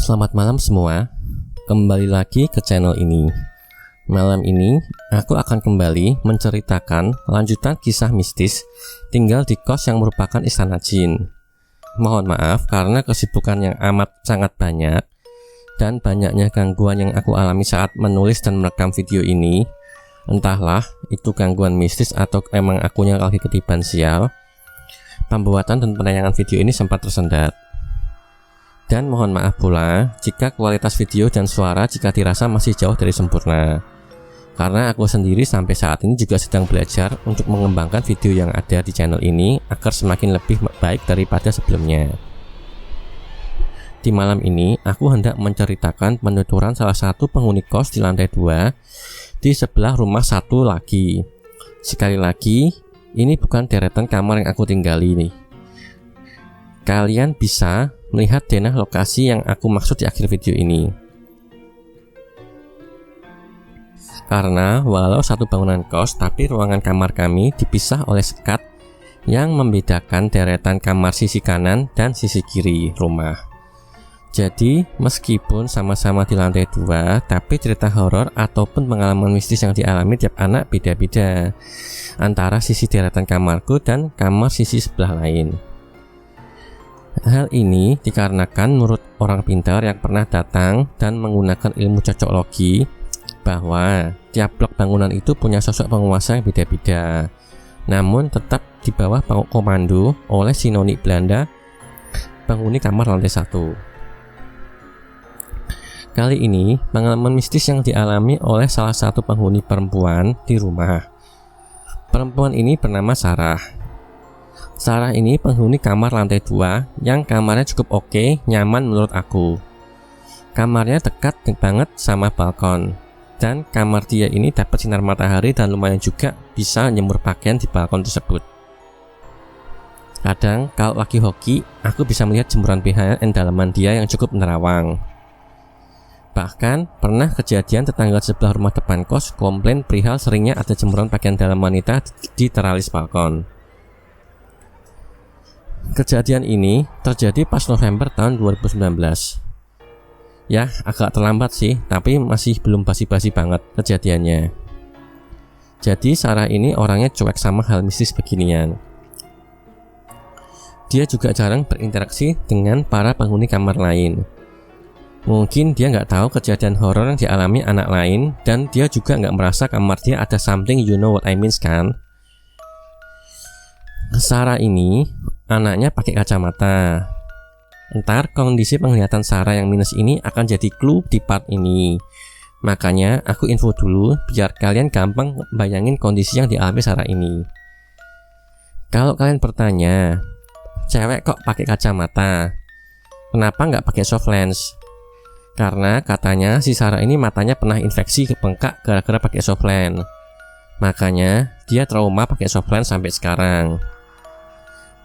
Selamat malam semua, kembali lagi ke channel ini. Malam ini aku akan kembali menceritakan lanjutan kisah mistis tinggal di kos yang merupakan istana jin. Mohon maaf karena kesibukan yang amat sangat banyak dan banyaknya gangguan yang aku alami saat menulis dan merekam video ini. Entahlah itu gangguan mistis atau emang akunya lagi ketiban sial. Pembuatan dan penayangan video ini sempat tersendat. Dan mohon maaf pula jika kualitas video dan suara jika dirasa masih jauh dari sempurna. Karena aku sendiri sampai saat ini juga sedang belajar untuk mengembangkan video yang ada di channel ini agar semakin lebih baik daripada sebelumnya. Di malam ini aku hendak menceritakan penuturan salah satu penghuni kos di lantai 2 di sebelah rumah satu lagi. Sekali lagi, ini bukan deretan kamar yang aku tinggali nih. Kalian bisa melihat denah lokasi yang aku maksud di akhir video ini. Karena walau satu bangunan kos, tapi ruangan kamar kami dipisah oleh sekat yang membedakan deretan kamar sisi kanan dan sisi kiri rumah. Jadi meskipun sama-sama di lantai 2, tapi cerita horor ataupun pengalaman mistis yang dialami tiap anak beda-beda antara sisi deretan kamarku dan kamar sisi sebelah lain. Hal ini dikarenakan menurut orang pintar yang pernah datang dan menggunakan ilmu cocok logi bahwa tiap blok bangunan itu punya sosok penguasa yang beda-beda, namun tetap di bawah komando oleh si noni Belanda penghuni kamar lantai 1. Kali ini pengalaman mistis yang dialami oleh salah satu penghuni perempuan di rumah. Perempuan ini bernama Sarah. Sarah ini penghuni kamar lantai 2 yang kamarnya cukup oke, nyaman menurut aku. Kamarnya dekat banget sama balkon, dan kamar dia ini dapat sinar matahari dan lumayan juga bisa nyemur pakaian di balkon tersebut. Kadang kalau lagi hoki, aku bisa melihat jemuran PHN dalaman dia yang cukup menerawang. Bahkan pernah kejadian tetangga sebelah rumah depan kos komplain perihal seringnya ada jemuran pakaian dalam wanita di teralis balkon. Kejadian ini terjadi pas November tahun 2019. Ya, agak terlambat sih, tapi masih belum basi-basi banget kejadiannya. Jadi Sarah ini orangnya cuek sama hal mistis beginian. Dia juga jarang berinteraksi dengan para penghuni kamar lain. Mungkin dia nggak tahu kejadian horor yang dialami anak lain, dan dia juga nggak merasa kamar dia ada something, you know what I mean kan? Sarah ini anaknya pakai kacamata. Ntar kondisi penglihatan Sarah yang minus ini akan jadi clue di part ini. Makanya aku info dulu biar kalian gampang bayangin kondisi yang dialami Sarah ini. Kalau kalian bertanya, cewek kok pakai kacamata? Kenapa nggak pakai soft lens? Karena katanya si Sarah ini matanya pernah infeksi bengkak gara-gara pakai soft lens. Makanya dia trauma pakai soft lens sampai sekarang.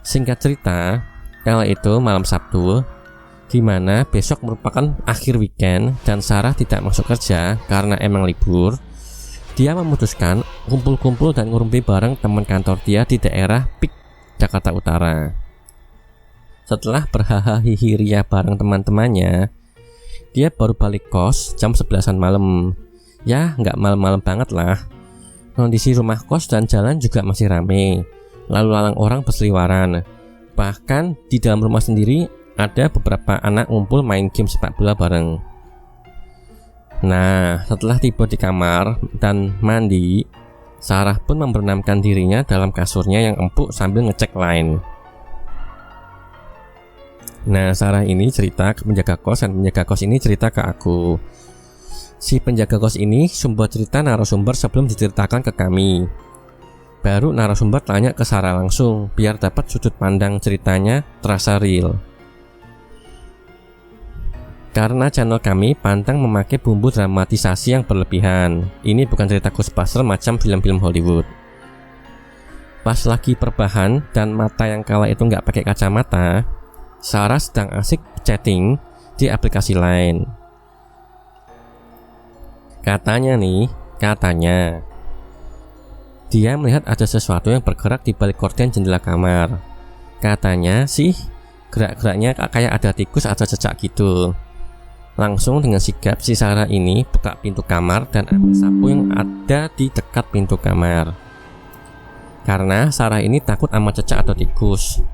Singkat cerita, kala itu malam Sabtu, dimana besok merupakan akhir weekend dan Sarah tidak masuk kerja karena emang libur. Dia memutuskan kumpul-kumpul dan ngurumpi bareng teman kantor dia di daerah Pik, Jakarta Utara. Setelah berhahaha ria bareng teman-temannya, dia baru balik kos jam 11-an malam. Ya, nggak malam-malam banget lah. Kondisi rumah kos dan jalan juga masih rame. Lalu lalang orang berseliweran. Bahkan di dalam rumah sendiri ada beberapa anak ngumpul main game sepak bola bareng. Nah, setelah tiba di kamar dan mandi, Sarah pun membenamkan dirinya dalam kasurnya yang empuk sambil ngecek line. Nah, Sarah ini cerita ke penjaga kos dan penjaga kos ini cerita ke aku. Si penjaga kos ini sumber cerita narasumber sebelum diceritakan ke kami. Baru narasumber tanya ke Sarah langsung biar dapat sudut pandang ceritanya terasa real. Karena channel kami pantang memakai bumbu dramatisasi yang berlebihan. Ini bukan cerita Ghostbuster macam film-film Hollywood. Pas lagi perbahan dan mata yang kala itu nggak pakai kacamata, Sarah sedang asik chatting di aplikasi lain. Katanya dia melihat ada sesuatu yang bergerak di balik gorden jendela kamar. Katanya sih gerak-geraknya kayak ada tikus atau cecak gitu. Langsung dengan sigap si Sarah ini buka pintu kamar dan ambil sapu yang ada di dekat pintu kamar. Karena Sarah ini takut sama cecak atau tikus.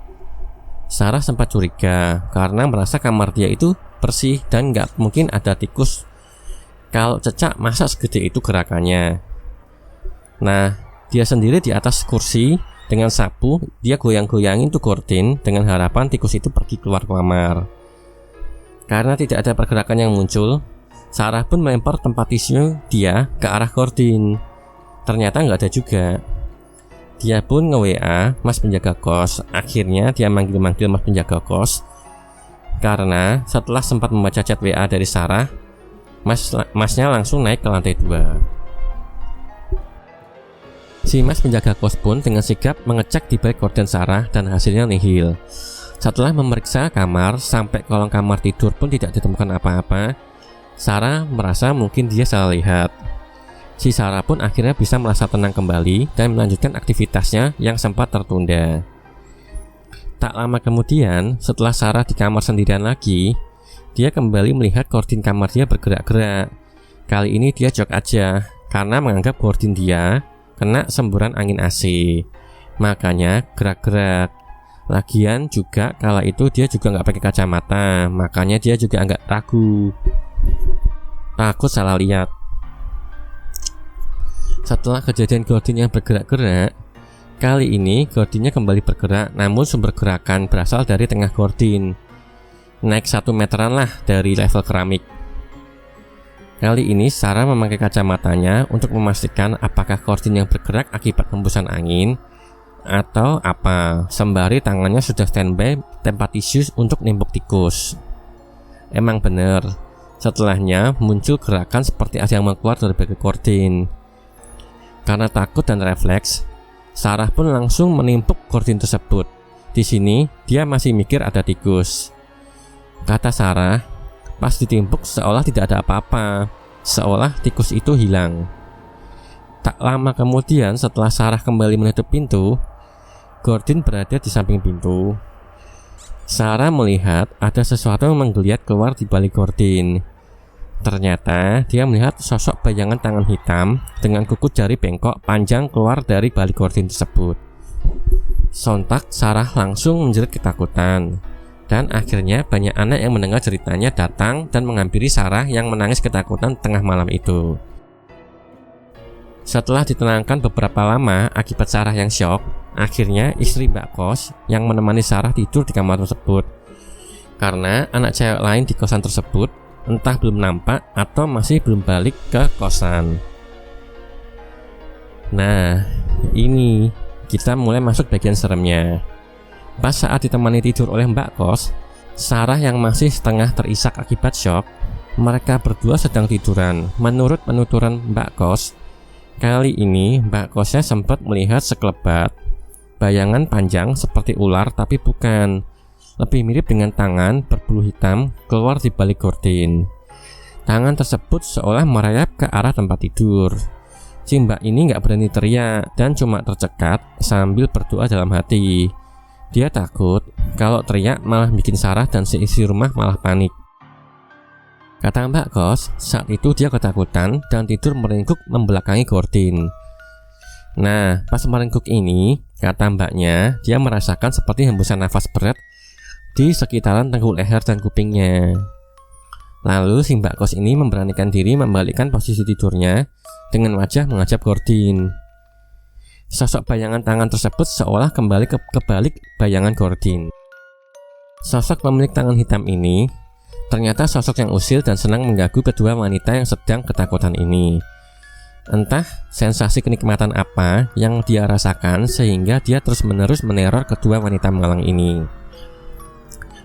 Sarah sempat curiga karena merasa kamar dia itu bersih dan gak mungkin ada tikus. Kalau cecak masa segede itu gerakannya. Nah, dia sendiri di atas kursi dengan sapu, dia goyang-goyangin tuh gorden dengan harapan tikus itu pergi keluar kamar. Karena tidak ada pergerakan yang muncul, Sarah pun melempar tempat tisu dia ke arah gorden. Ternyata nggak ada juga. Dia pun nge-WA Mas penjaga kos. Akhirnya dia manggil-manggil Mas penjaga kos. Karena setelah sempat membaca chat WA dari Sarah, Masnya langsung naik ke lantai 2. Si Mas penjaga kos pun dengan sigap mengecek di balik gorden Sarah dan hasilnya nihil. Setelah memeriksa kamar sampai kolong kamar tidur pun tidak ditemukan apa-apa, Sarah merasa mungkin dia salah lihat. Si Sarah pun akhirnya bisa merasa tenang kembali dan melanjutkan aktivitasnya yang sempat tertunda. Tak lama kemudian, setelah Sarah di kamar sendirian lagi, dia kembali melihat gorden kamar dia bergerak-gerak. Kali ini dia jok aja karena menganggap gorden dia kena semburan angin AC. Makanya gerak-gerak. Lagian juga kala itu dia juga nggak pakai kacamata, makanya dia juga agak ragu, takut salah lihat. Setelah kejadian gorden yang bergerak-gerak, kali ini gordennya kembali bergerak, namun sumber gerakan berasal dari tengah gorden, naik 1 meteran lah dari level keramik. Kali ini Sarah memakai kacamatanya untuk memastikan apakah gorden yang bergerak akibat hembusan angin atau apa, sembari tangannya sudah standby tempat tisu untuk nimbuk tikus. Emang bener, setelahnya muncul gerakan seperti ada yang keluar dari balik gorden. Karena takut dan refleks, Sarah pun langsung menimpuk gorden tersebut. Di sini dia masih mikir ada tikus. Kata Sarah, pas ditimpuk seolah tidak ada apa-apa, seolah tikus itu hilang. Tak lama kemudian setelah Sarah kembali menutup pintu, gorden berada di samping pintu. Sarah melihat ada sesuatu yang menggeliat keluar di balik gorden. Ternyata dia melihat sosok bayangan tangan hitam dengan kuku jari bengkok panjang keluar dari balik gorden tersebut. Sontak Sarah langsung menjerit ketakutan. Dan akhirnya banyak anak yang mendengar ceritanya datang dan menghampiri Sarah yang menangis ketakutan tengah malam itu. Setelah ditenangkan beberapa lama akibat Sarah yang syok, akhirnya istri Mbak Kos yang menemani Sarah tidur di kamar tersebut. Karena anak cewek lain di kosan tersebut entah belum nampak atau masih belum balik ke kosan. Nah, ini kita mulai masuk bagian seremnya. Pas saat ditemani tidur oleh Mbak Kos, Sarah yang masih setengah terisak akibat syok, mereka berdua sedang tiduran. Menurut penuturan Mbak Kos, kali ini Mbak Kosnya sempat melihat sekelebat bayangan panjang seperti ular, tapi bukan. Lebih mirip dengan tangan berbulu hitam keluar di balik gorden. Tangan tersebut seolah merayap ke arah tempat tidur. Si Mbak ini gak berani teriak dan cuma tercekat sambil berdoa dalam hati. Dia takut kalau teriak malah bikin Sarah dan si isi rumah malah panik. Kata Mbak Kos, saat itu dia ketakutan dan tidur meringkuk membelakangi gorden. Nah, pas meringkuk ini, kata mbaknya, dia merasakan seperti hembusan nafas berat di sekitaran tengkuk leher dan kupingnya. Lalu si Mbak Kos ini memberanikan diri membalikkan posisi tidurnya dengan wajah menghadap gorden. Sosok bayangan tangan tersebut seolah kembali kebalik bayangan gorden. Sosok pemilik tangan hitam ini ternyata sosok yang usil dan senang mengganggu kedua wanita yang sedang ketakutan ini. Entah sensasi kenikmatan apa yang dia rasakan sehingga dia terus-menerus meneror kedua wanita malang ini.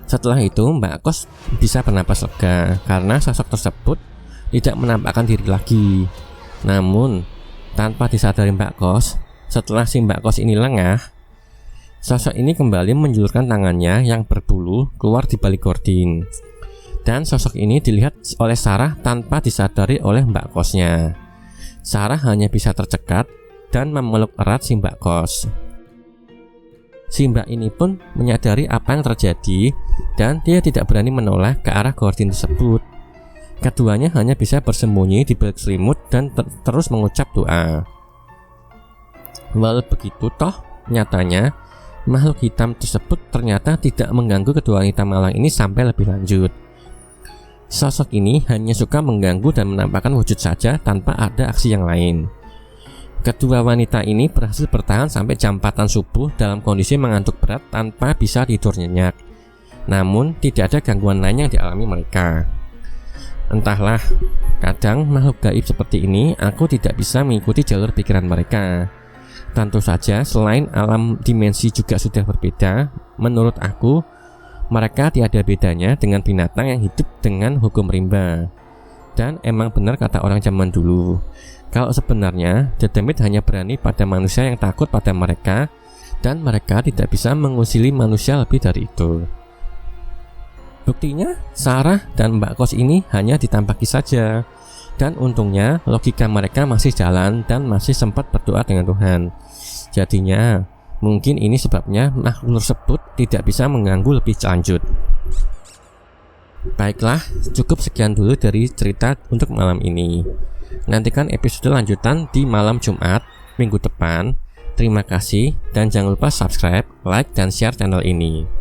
Setelah itu Mbak Kos bisa bernapas lega karena sosok tersebut tidak menampakkan diri lagi. Namun tanpa disadari Mbak Kos, setelah si Mbak Kos ini lengah, sosok ini kembali menjulurkan tangannya yang berbulu keluar di balik gorden. Dan sosok ini dilihat oleh Sarah tanpa disadari oleh Mbak Kosnya. Sarah hanya bisa tercekat dan memeluk erat si Mbak Kos. Si Mbak ini pun menyadari apa yang terjadi dan dia tidak berani menoleh ke arah gorden tersebut. Keduanya hanya bisa bersembunyi di balik selimut dan terus mengucap doa. Walau begitu toh, nyatanya makhluk hitam tersebut ternyata tidak mengganggu kedua wanita malang ini sampai lebih lanjut. Sosok ini hanya suka mengganggu dan menampakkan wujud saja tanpa ada aksi yang lain. Kedua wanita ini berhasil bertahan sampai jam 4 subuh dalam kondisi mengantuk berat tanpa bisa tidur nyenyak. Namun tidak ada gangguan lain yang dialami mereka. Entahlah, kadang makhluk gaib seperti ini aku tidak bisa mengikuti jalur pikiran mereka. Tentu saja selain alam dimensi juga sudah berbeda, menurut aku mereka tiada bedanya dengan binatang yang hidup dengan hukum rimba. Dan emang benar kata orang zaman dulu, kalau sebenarnya dedemit hanya berani pada manusia yang takut pada mereka, dan mereka tidak bisa mengusili manusia lebih dari itu. Buktinya, Sarah dan Mbak Kos ini hanya ditampaki saja. Dan untungnya logika mereka masih jalan dan masih sempat berdoa dengan Tuhan. Jadinya, mungkin ini sebabnya makhluk tersebut tidak bisa mengganggu lebih lanjut. Baiklah, cukup sekian dulu dari cerita untuk malam ini. Nantikan episode lanjutan di malam Jumat minggu depan. Terima kasih dan jangan lupa subscribe, like, dan share channel ini.